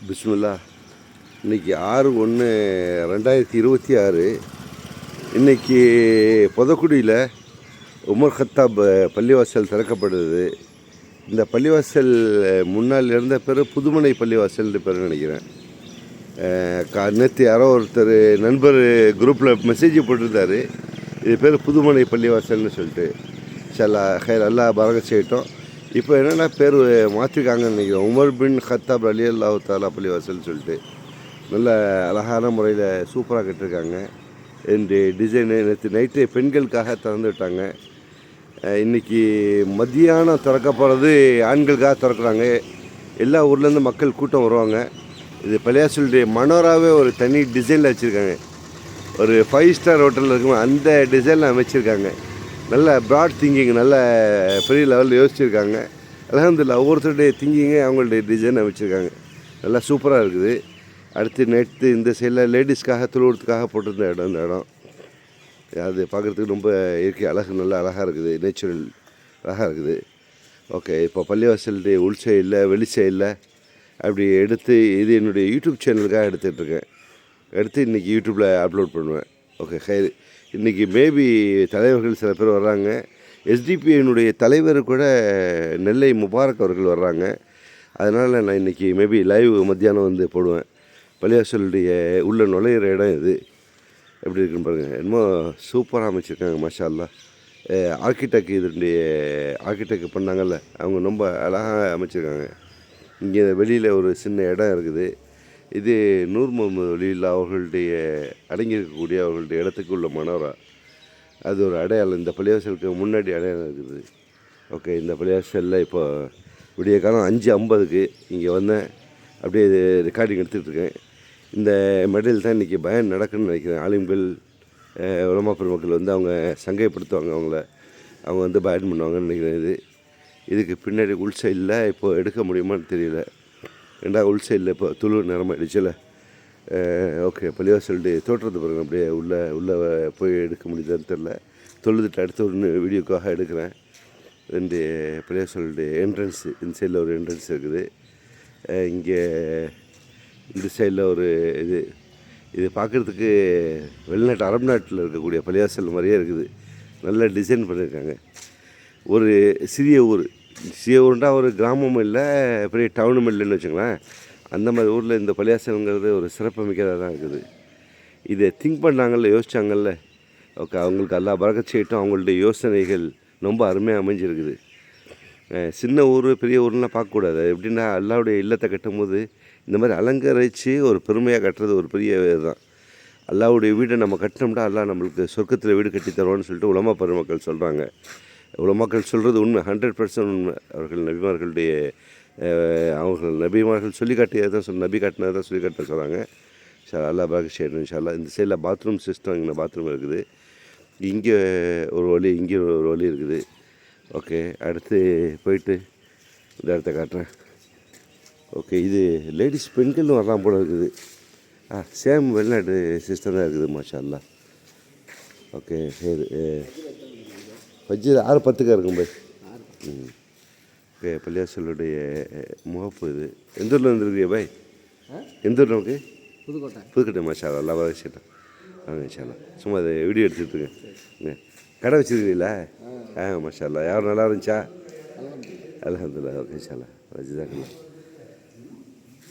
பிஸ்மில்லா. இன்றைக்கி 6/1/2026. இன்றைக்கி பொதக்குடியில் உமர் கத்தாப் பள்ளிவாசல் திறக்கப்படுது. இந்த பள்ளிவாசல் முன்னால் இருந்த பேர் புதுமனை பள்ளிவாசல்னு பேர் நினைக்கிறேன். நேற்று யாரோ ஒருத்தர் நண்பர் குரூப்பில் மெசேஜ் போட்டிருந்தார், இது பேர் புதுமனை பள்ளிவாசல்னு சொல்லிட்டு. சல்லா ஹைர் அல்லா பரக செய்யட்டும். இப்போ என்னென்னா பேர் மாற்றிருக்காங்கன்னு நினைக்கிறேன். உமர் பின் கத்தாப் ரலியல்லாஹு தஆலா பள்ளிவாசல்னு சொல்லிட்டு நல்ல அழகான முறையில் சூப்பராக கட்டிருக்காங்க. இந்த டிசைனு நேற்று நைட்டு பெண்களுக்காக திறந்து விட்டாங்க. இன்றைக்கி மத்தியானம் திறக்கப்படுறது ஆண்களுக்காக திறக்கிறாங்க. எல்லா ஊர்லேருந்து மக்கள் கூட்டம் வருவாங்க. இது பள்ளிவாசலுடைய மனோராவே ஒரு தனி டிசைனில் வச்சுருக்காங்க. ஒரு 5 ஸ்டார் ஹோட்டலில் இருக்கும் அந்த டிசைனில் அமைச்சிருக்காங்க. நல்ல ப்ராட் திங்கிங், நல்ல பெரிய லெவலில் யோசிச்சுருக்காங்க. அல்ஹம்துலில்லாஹ் ஒவ்வொருத்தருடைய திங்கிங்கை அவங்களுடைய டிசைன் அமைச்சிருக்காங்க. நல்லா சூப்பராக இருக்குது. அடுத்து நேற்று இந்த சைடில் லேடிஸ்க்காக தொழுவத்துக்காக போட்டிருந்த இடம். இந்த இடம் அது பார்க்குறதுக்கு ரொம்ப இயற்கை அழகு, நல்லா அழகாக இருக்குது. நேச்சுரல் அழகாக இருக்குது. ஓகே, இப்போ பள்ளிவாசலுடைய உள் சைடில் வெளி சைடில் அப்படி எடுத்து இது என்னுடைய யூடியூப் சேனலுக்காக எடுத்துகிட்ருக்கேன். எடுத்து இன்றைக்கி யூடியூப்பில் அப்லோட் பண்ணுவேன். ஓகே ஹைர். இன்றைக்கி மேபி தலைவர்கள் சில பேர் வர்றாங்க. எஸ்டிபிஐனுடைய தலைவர் கூட நெல்லை முபாரக் அவர்கள் வர்றாங்க. அதனால் நான் இன்றைக்கி மேபி லைவ் மத்தியானம் வந்து போடுவேன். பள்ளிவாசலுடைய உள்ள நுழையிற இடம் இது எப்படி இருக்குன்னு பாருங்கள். என்னமோ சூப்பராக அமைச்சிருக்காங்க. மாஷா அல்லாஹ். ஆர்கிடெக்ட் இதனுடைய ஆர்கிடெக்ட் பண்ணாங்கல்ல, அவங்க ரொம்ப அழகாக அமைச்சிருக்காங்க. இங்கே வெளியில் ஒரு சின்ன இடம் இருக்குது. இது நூர் முகமது வலியுல்லா அவர்களுடைய அடங்கியிருக்கக்கூடிய அவர்களுடைய இடத்துக்கு உள்ள மனோரா. அது ஒரு அடையாளம். இந்த பள்ளிவாசலுக்கு முன்னாடி அடையாளம் இருக்குது. ஓகே, இந்த பள்ளிவாசலில் இப்போ விடிய காலம் 5:50க்கு இங்கே வந்தேன். அப்படியே ரெக்கார்டிங் எடுத்துகிட்ருக்கேன். இந்த மெடல் தான் இன்றைக்கி பயன் நடக்குன்னு நினைக்கிறேன். ஆலிம்கள் உலமா பெருமக்கள் வந்து அவங்க சங்கைப்படுத்துவாங்க. அவங்க வந்து பயன் பண்ணுவாங்கன்னு நினைக்கிறேன். இதுக்கு பின்னாடி உள் சைடில் இப்போது எடுக்க முடியுமான்னு தெரியல. உள் சைடில் இப்போ துளு நிறமாயிடுச்சுல. ஓகே, பள்ளிவாசலுடைய தோற்றத்தை பாருங்கள். அப்படியே உள்ளே போய் எடுக்க முடியுதான்னு தெரில. தொழுதுட்டு அடுத்த ஒரு வீடியோக்காக எடுக்கிறேன். இந்த பள்ளிவாசலுடைய என்ட்ரன்ஸு இந்த சைடில் ஒரு என்ட்ரன்ஸ் இருக்குது. இங்கே இந்த சைடில் ஒரு இது பார்க்குறதுக்கு வெளிநாட்டு அரபு நாட்டில் இருக்கக்கூடிய பள்ளிவாசல் மாதிரியே இருக்குது. நல்ல டிசைன் பண்ணியிருக்காங்க. ஒரு சிறிய ஊருண்டா ஒரு கிராமமும் இல்லை, பெரிய டவுனும் இல்லைன்னு வச்சுங்களேன். அந்த மாதிரி ஊரில் இந்த பள்ளிவாசலுங்கிறது ஒரு சிறப்பு மிக்கதாக தான் இருக்குது. இதை திங்க் பண்ணாங்கல்ல, யோசித்தாங்கல்ல. ஓகே, அவங்களுக்கு அல்லாஹ் பரக்கத் செய்யட்டும். அவங்களுடைய யோசனைகள் ரொம்ப அருமையாக அமைஞ்சிருக்குது. சின்ன ஊர் பெரிய ஊர்லாம் பார்க்கக்கூடாது. எப்படின்னா அல்லாஹ்வுடைய இல்லத்தை கட்டும் போது இந்த மாதிரி அலங்கரித்து ஒரு பெருமையாக கட்டுறது ஒரு பெரிய இதுதான். அல்லாஹ்வுடைய வீடை நம்ம கட்டினோம்னா அல்லாஹ் நம்மளுக்கு சொர்க்கத்தில் வீடு கட்டி தருவான்னு சொல்லிட்டு உலமா பெருமக்கள் சொல்கிறாங்க. உலமாக்கள் சொல்கிறது உண்மை, 100% உண்மை. அவர்கள் நபிமார்கள் சொல்லி காட்டியது தான் நபி காட்டினது தான் சொல்லி காட்ட சொல்கிறாங்க. அல்லாஹ் பரக்கத் செய்யணும் இன்ஷா அல்லாஹ். இந்த சைடில் பாத்ரூம் சிஸ்டம், இங்கே பாத்ரூம் இருக்குது. இங்கே ஒரு வழி, இங்கே ஒரு வழி இருக்குது. ஓகே, அடுத்து போயிட்டு இந்த இடத்த காட்டுறேன். ஓகே, இது லேடிஸ் பெண்களும் வரலாம் போல இருக்குது. சேம் வெளிநாட்டு சிஸ்டம் தான் இருக்குது. மாஷா அல்லாஹ். ஓகே சரி. வச்சு 6:10 இருக்கும் போய். ஓகே, பள்ளிவாசலுடைய முகப்பு இது. எந்த ஊரில் வந்துருக்கிய பாய்? எந்த ஊர் நமக்கு? புதுக்கோட்டை. மாஷா அல்லாஹ் வச்சுட்டேன். இன்ஷால்லா சும்மா அதை வீடியோ எடுத்துகிட்ருக்கேன். கடை வச்சுருக்கீங்களா? மாஷா அல்லாஹ். யாரும் நல்லா இருந்துச்சா? அல்ஹம்துலில்லாஹ். ஓகே இன்ஷால்லா. வச்சுதாக்கண்ணா.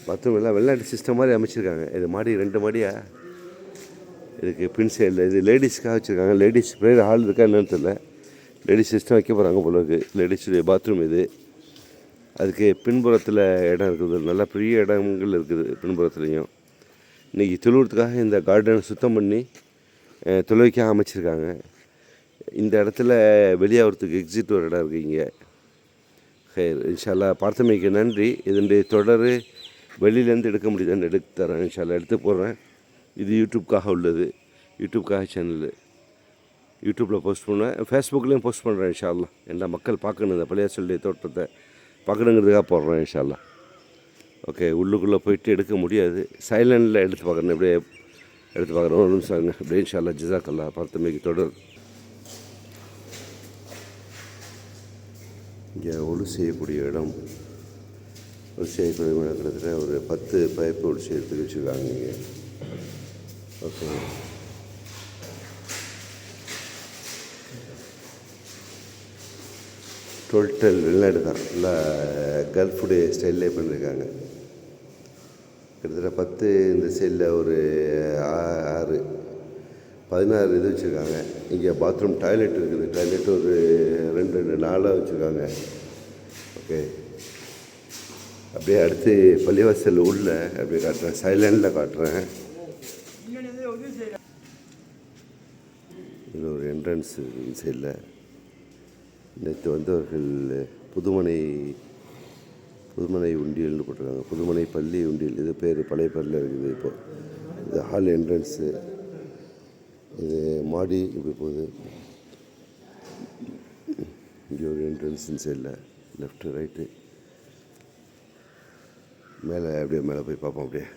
பாத்ரூம் எல்லாம் வெளிநாட்டு சிஸ்டம் மாதிரி அமைச்சிருக்காங்க. இது மாடி 2 மாடியா? இதுக்கு பின் சைடில் இது லேடிஸ்க்காக வச்சுருக்காங்க. லேடிஸ் ப்ரேயர் ஹால் இருக்கா என்னன்னு தெரியல. லேடிஸ் சிஸ்டம் வைக்க போகிறாங்க போல இருக்குது. லேடிஸுடைய பாத்ரூம் இது. அதுக்கு பின்புறத்தில் இடம் இருக்குது. நல்லா பெரிய இடங்கள் இருக்குது பின்புறத்துலேயும். இன்றைக்கி தொழுவத்துக்காக இந்த கார்டனை சுத்தம் பண்ணி தொழுவைக்காக அமைச்சிருக்காங்க. இந்த இடத்துல வெளியாகிறதுக்கு எக்ஸிட் ஒரு இடம் இருக்குது இங்கே. ஹைர் இன்ஷா அல்லாஹ். பார்த்தமைக்கு நன்றி. இதனுடைய தொடர் வெளியிலேருந்து எடுக்க முடியுதான்னு எடுத்து தரேன் இன்ஷா அல்லாஹ். எடுத்து போடுறேன். இது யூடியூப்காக உள்ளது. யூடியூப்காக சேனலு. யூடியூப்பில் போஸ்ட் பண்ணுவேன், ஃபேஸ்புக்லேயும் போஸ்ட் பண்ணுறேன் இன்ஷா அல்லாஹ். எல்லா மக்கள் பார்க்கணும், இந்த பள்ளிவாசலுடைய தோட்டத்தை பார்க்கணுங்கிறதுக்காக போடுறேன் இன்ஷா அல்லாஹ். ஓகே, உள்ளுக்குள்ளே போயிட்டு எடுக்க முடியாது. சைலண்டில் எடுத்து பார்க்குறேன். இப்படியே எடுத்து பார்க்குறேன். ஒரு நிமிஷம் அப்படியே இன்ஷா அல்லாஹ். ஜஸாக்கல்லாஹ். பார்த்தமைக்கு தொடர். இங்கே ஒழு செய்யக்கூடிய இடம். ஒரு செய்யக்கூடிய கிட்டத்தட்ட ஒரு 10 பைப்பு ஒரு செய்யறதுக்கு வச்சுருக்காங்க இங்கே. ஓகே, டோட்டல் வெளிநாடு தான், நல்லா கல்ஃபுடைய ஸ்டைல்லே பண்ணியிருக்காங்க. கிட்டத்தட்ட 10, இந்த சைடில் ஒரு 6, 16 இது வச்சுருக்காங்க. இங்கே பாத்ரூம் டாய்லெட் இருக்குது. டாய்லெட் ஒரு 2 4 வச்சுருக்காங்க. ஓகே, அப்படியே அடுத்து பள்ளிவாசல் உள்ள அப்படியே காட்டுறேன், சைலண்டில் காட்டுறேன். இது ஒரு என்ட்ரன்ஸ் இந்த சைடில். நேற்று வந்தவர்கள் புதுமனை உண்டியல்னு போட்டிருக்காங்க. புதுமனை பள்ளி உண்டியல், இது பேர் பழைய பேரில் இருக்குது. இப்போது இது ஹால் என்ட்ரன்ஸு, இது மாடி இப்படி போகுது. இங்கே ஒரு என்ட்ரன்ஸ் சைடில் லெஃப்ட்டு ரைட்டு. மேலே அப்படியே மேலே போய் பார்ப்போம் அப்படியே.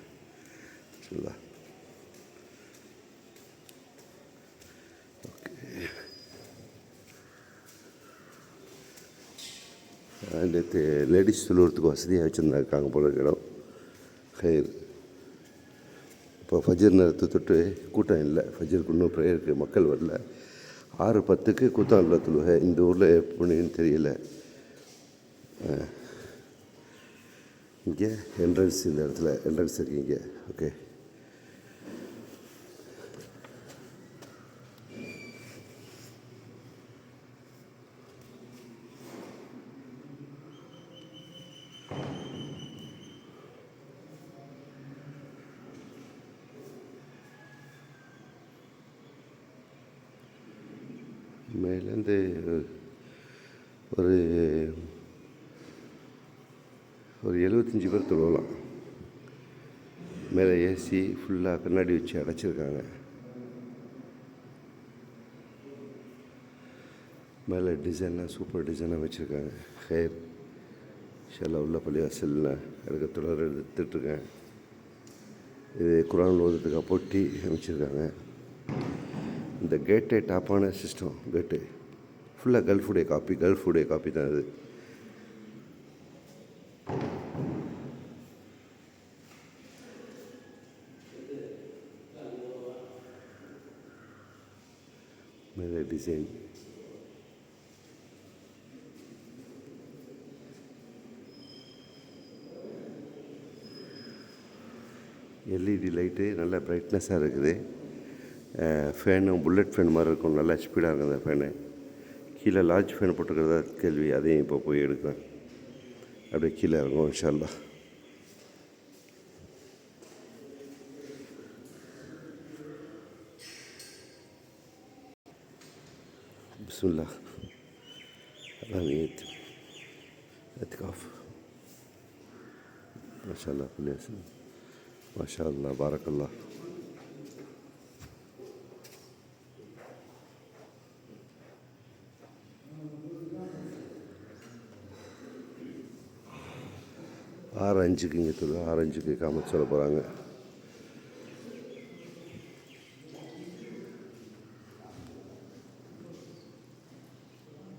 சரிங்களா? நேற்று லேடிஸ் தொழுவுறதுக்கு வசதியாக வச்சுருந்தாங்க போல இடம். ஹயர் இப்போ ஃபஜர் நேரத்தை தொட்டு கூட்டம் இல்லை. ஃபஜருக்கு இன்னும் ப்ரேயருக்கு மக்கள் வரல. 6:10க்கு கூத்தாண்டில் தொழுகை. இந்த ஊரில் எப்படின்னு தெரியல. இங்கே என்ட்ரன்ஸ், இந்த இடத்துல என்ட்ரன்ஸ் இருக்குது இங்கே. ஓகே, மேலேருந்து ஒரு 75 பேர் தொழலாம். மேலே ஏசி ஃபுல்லாக கண்ணாடி வச்சு அடைச்சிருக்காங்க. மேலே டிசைனாக சூப்பர் டிசைனாக வச்சுருக்காங்க. ஹேர் ஷெல்லாம் உள்ள பள்ளிவாசலில் எடுக்க தொடர் எடுத்துட்ருக்கேன். இது குரான் ஓதுறதுக்காக பொட்டி அமைச்சிருக்காங்க. இந்த கேட்டே டாப்பான சிஸ்டம். கேட்டு ஃபுல்லாக கல்ஃபுடைய காப்பி தான் இது. மேலே டிசைன் எல்இடி லைட்டு நல்லா ப்ரைட்னஸாக இருக்குது. ஃபேனும் புல்லட் ஃபேன் மாதிரி இருக்கும், நல்லா ஸ்பீடாக இருக்கும் அந்த ஃபேனு. கீழே லார்ஜ் ஃபேன் போட்டுருக்கிறதா கேள்வி, அதையும் இப்போ போய் எடுக்கிறேன். அப்படியே கீழே இறங்கும் இன்ஷா அல்லாஹ். பிஸ்மில்லாஹ். அதான் اعتكاف ما شاء الله كل ياسين ما شاء الله بارك الله. ஆரஞ்சுக்கு இங்கே 6:05க்கு காமத்து சொல்ல போகிறாங்க.